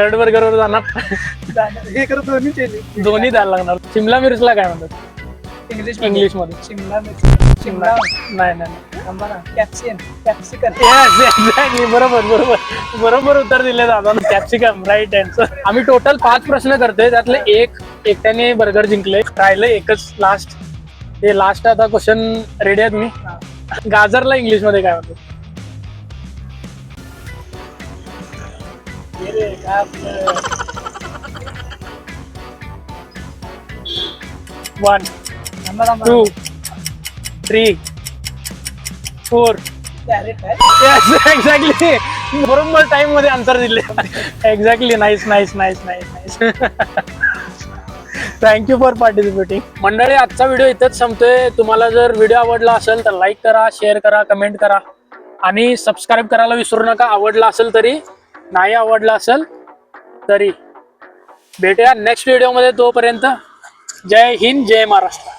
Third burger वर जाणार. हे करत दोन्ही केली. दोन्ही द्यायला लागणार. शिमला मिरचला काय म्हणतात इंग्लिश मध्ये? शिमला मिरची. शिमला नाही नाही. कॅप्सिकन. एक्झॅक्टली. बरोबर उत्तर दिले दादा. Capsicum right answer. आम्ही टोटल 5 प्रश्न करतोय, त्यातले एकट्याने बर्गर जिंकले. राहिलं एकच लास्ट. हे लास्ट आता क्वेश्चन रेडी आहे तुम्ही? गाजरला इंग्लिश मध्ये काय म्हणतात? वन 2 3 4. एक्झॅक्टली. बरोबर टाइम मध्ये आन्सर दिले. Exactly. Nice. Thank you for participating. मंडळी, आजचा व्हिडिओ इथेच संपतोय. तुम्हाला जर व्हिडिओ आवडला असेल तर लाईक करा, शेअर करा, कमेंट करा आणि सबस्क्राईब करायला विसरू नका. आवडला असेल तरी, नाही आवडला असेल तरी. भेटूया नेक्स्ट व्हिडिओ मध्ये. तोपर्यंत जय हिंद, जय महाराष्ट्र.